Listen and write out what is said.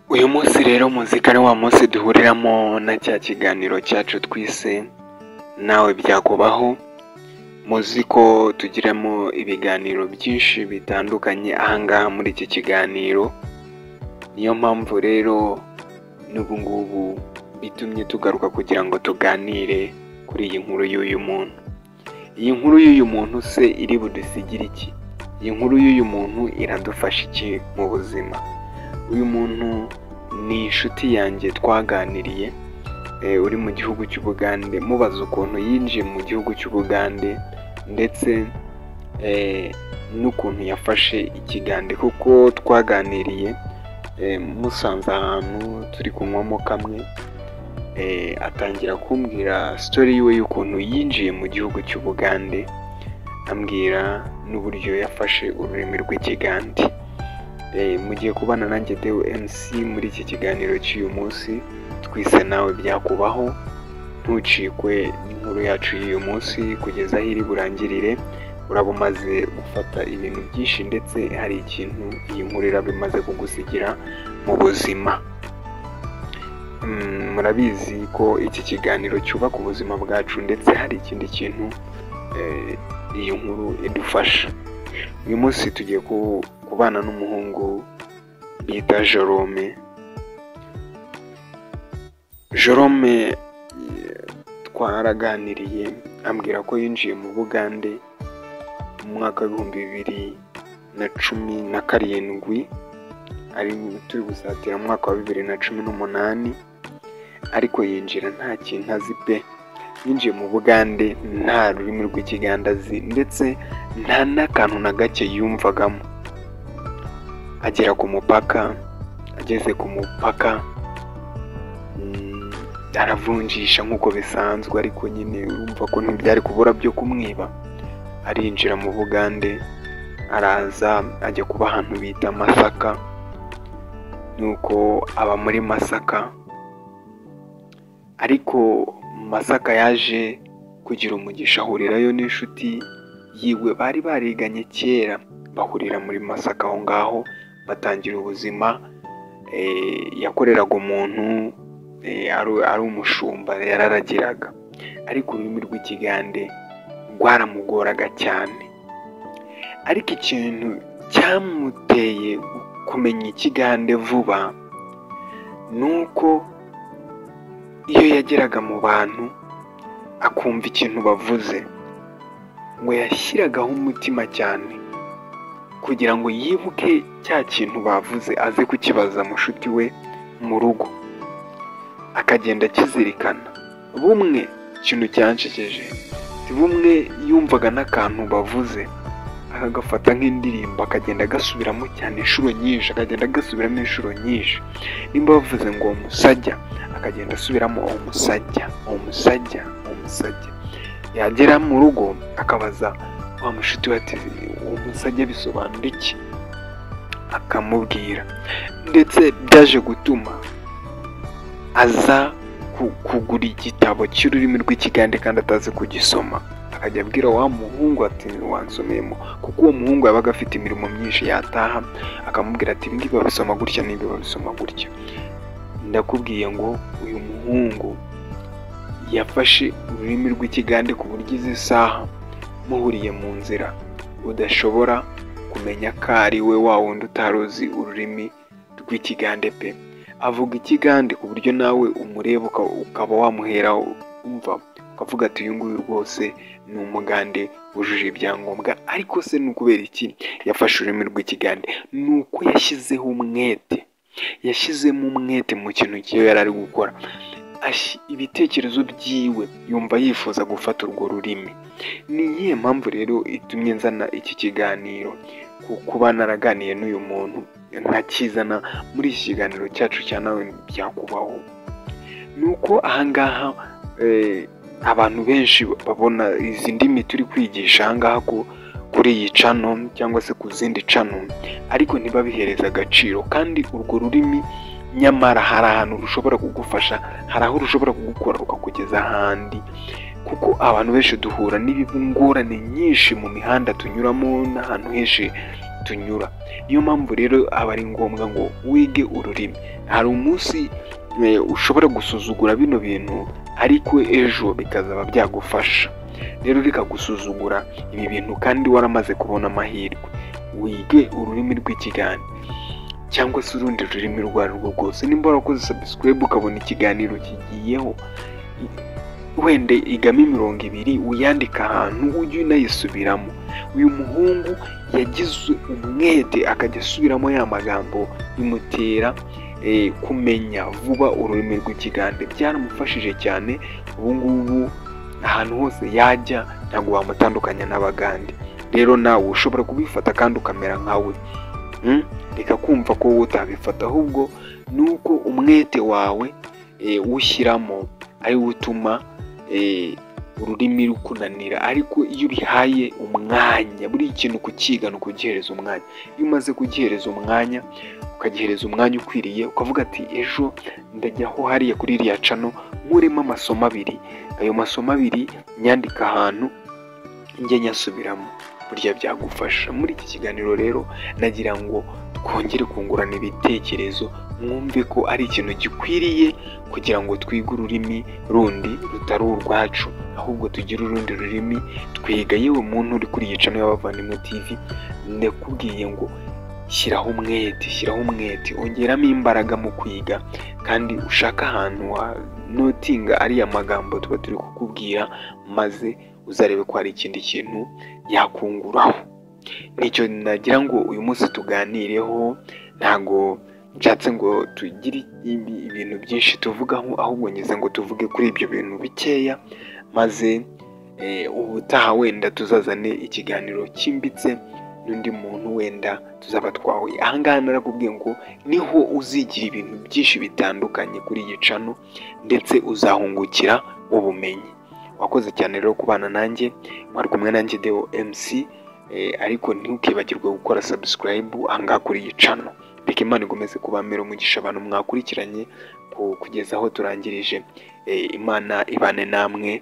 Uyu munsi rero muzika ni wa munsi duhuriramo na cya kiganiro cyacu twise nawe byakubaho. Muzi ko tugiramo ibiganiro byinshi bitandukanye ahangaha muri iki kiganiro, niyo mpamvu rero n'ubu ngubu bitumye tugaruka kugira ngo tuganire kuri iyi nkuru y'uyu muntu. Iyi nkuru y'uyu muntu se iri budusigire iki? Iyi nkuru y'uyu muntu iradufasha iki mu buzima? Uyu muntu ni inshuti yanjye twaganiriye, uri mu gihugu cy'Ubugande, mubaza ukuntu yinjiye mu gihugu cy'Ubugande ndetse n'ukuntu yafashe ikigande, kuko twaganiriye musanze ahantu turi kunywamo kamwe, atangira kumbwira story yiwe y'ukuntu yinjiye mu gihugu cy'Ubugande, ambwira n'uburyo yafashe ururimi rw'ikigande. Mugiye kubana nanjye Deo MC muri iki kiganiro cy'uyu munsi twise nawe byakubaho. Ntucikwe n'inkuru yacu y'uyu munsi kugeza aho iri burangirire. Uraba umaze gufata ibintu byinshi ndetse hari ikintu iyi nkuru iraba imaze kugusigira mu buzima. Murabizi ko iki kiganiro cyubaka ubuzima bwacu ndetse hari ikindi kintu iyi nkuru idufasha. Uyu munsi tugiye kubana n'umuhungu bita Jerome. Jerome twaraganiriye ambwira ko yinjiye mu Bugande mu mwaka w'2017, ari turi gusatira mu mwaka wa 2018, ariko yinjira nta kintu azi pe. Yinjiye mu Bugande nta rurimi rw'ikiganda azi ndetse nta n'akantu na gake yumvagamo. Agera ku mupaka, ageze ku mupaka aravunjisha nk'uko bisanzwe, ariko nyine urumva ko ntibyari kubura byo kumwiba. Arinjira mu Bugande, araza ajya kuba ahantu bita Masaka, nuko aba muri Masaka, ariko Masaka yaje kugira umugisha ahurirayo n'inshuti yiwe bari bariganye kera, bahurira muri Masaka aho ngaho batangira ubuzima. Yakoreraga umuntu ari umushumba yararagiraga, ariko ururimi rw'ikigande rwaramugoraga cyane. Ariko ikintu cyamuteye kumenya ikigande vuba nuko iyo yageraga mu bantu akumva ikintu bavuze, ngo yashyiragaho umutima cyane kugira ngo yibuke cya kintu bavuze aze kukibaza mushuti we mu rugo, akagenda akizirikana. Bumwe ikintu cyanshekeje, bumwe yumvaga n'akantu bavuze akagafata nk'indirimbo akagenda agasubiramo cyane inshuro nyinshi, akagenda agasubiramo inshuro nyinshi. Nimba bavuze ngo umusajya, akagenda asubiramo umusajya, umusajya, umusajya. Yagera mu rugo akabaza wa mushuti we ati umusajya bisobanura iki, akamubwira. Ndetse byaje gutuma aza kugura igitabo cy'ururimi rw'ikigande kandi atazi kugisoma, akajya abwira wa muhungu ati wansomeyemo, kuko uwo muhungu yabaga afite imirimo myinshi, yataha akamubwira ati ngibi babisoma gutya n'ibi babisoma gutya. Ndakubwiye ngo uyu muhungu yafashe ururimi rw'ikigande ku buryo izi saha muhuriye mu nzira udashobora kumenya ko ari we wa wundi utaruzi ururimi rw'ikigande pe. Avuga ikigande ku buryo nawe umureba ukaba wamuhera umva, ukavuga ati uyu nguyu rwose ni umugande wujuje ibyangombwa. Ariko se ni ukubera iki yafashe ururimi rw'ikigande? Ni uko yashyizeho umwete, yashyizemo umwete mu kintu kiyo yari ari gukora. Ibitekerezo byiwe yumva yifuza gufata urwo rurimi. Ni iyihe mpamvu rero itumye nzana iki kiganiro, kuba naraganiye n'uyu muntu nkakizana muri iki kiganiro cyacu cya nawe byakubaho? Nuko ahangaha abantu benshi babona izi ndimi turi kwigisha ahangaha kuri iyi channel cyangwa se ku zindi channel, ariko ntibabihereza agaciro. Kandi urwo rurimi nyamara hari ahantu rushobora kugufasha, hari aho rushobora kugukora rukakugeza ahandi, kuko abantu benshi duhura n'ibingorane nyinshi mu mihanda tunyuramo n'ahantu henshi tunyura. Niyo mpamvu rero aba ari ngombwa ngo wige ururimi. Hari umunsi ushobora gusuzugura bino bintu ariko ejo bikazaba byagufasha. Rero reka gusuzugura ibi bintu kandi waramaze kubona amahirwe. Wige ururimi rw'ikigande cyangwa se urundi rurimi urwo ari rwo rwose. Nimba warakoze subscribe ukabona ikiganiro kigiyeho, wende igamo 20 uyandika ahantu ujye unayisubiramo. Uyu muhungu yagize umwete akajya asubiramo ya magambo bimutera kumenya vuba ururimi rw'ikigande. Byaramufashije cyane. Ubu ngubu ahantu hose yajya ntabwo wamutandukanya n'abagande. Rero nawe ushobora kubifata kandi ukamera nkawe. Reka kumva ko wowe utabifata, ahubwo nuko umwete wawe ushyiramo ari utuma ururimi rukunanira. Ariko iyo ubihaye umwanya, buri kintu kukiga no kugihereza umwanya. Iyo umaze kugihereza umwanya, ukagihereza umwanya ukwiriye, ukavuga ati ejo ndajyaho hariya kuri iriya cano nkuremo amasomo 2, ayo masomo 2 nyandika ahantu njye nyasubiramo, burya byagufasha. Muri iki kiganiro rero nagira ngo twongere kungurana ibitekerezo, mwumve ko ari ikintu gikwiriye kugira ngo twige ururimi rundi rutari urwacu, ahubwo tugire urundi rurimi twiga. Yewe muntu uri kuri yicano y'Abavandimwe TV, ndakubwiye ngo shyiraho umwete, ongeramo imbaraga mu kwiga, kandi ushaka ahantu wa notinga ariya magambo tuba turi kukubwira, maze uzarebe ko hari ikindi kintu yakunguraho. Nicyo nagira ngo uyu munsi tuganireho. Ntago nshatse ngo tugire ibintu byinshi tuvugaho, ahubwo ngize ngo tuvuge kuri ibyo bintu bikeya, maze ubutaha wenda tuzazane ikiganiro cyimbitse n'undi muntu wenda tuzaba twahuye. Ahangaha narakubwiye ngo niho uzigira ibintu byinshi bitandukanye kuri iyi cano, ndetse uzahungukira ubumenyi. Wakoze cyane rero kubana nanjye, mwari kumwe nanjye Deo MC. Ariko ntukibagirwe gukora subscribe ahangaha kuri iyi cano. Reka Imana igomeze kubamera umugisha abantu mwakurikiranye kugeza aho turangirije. Imana ibane namwe.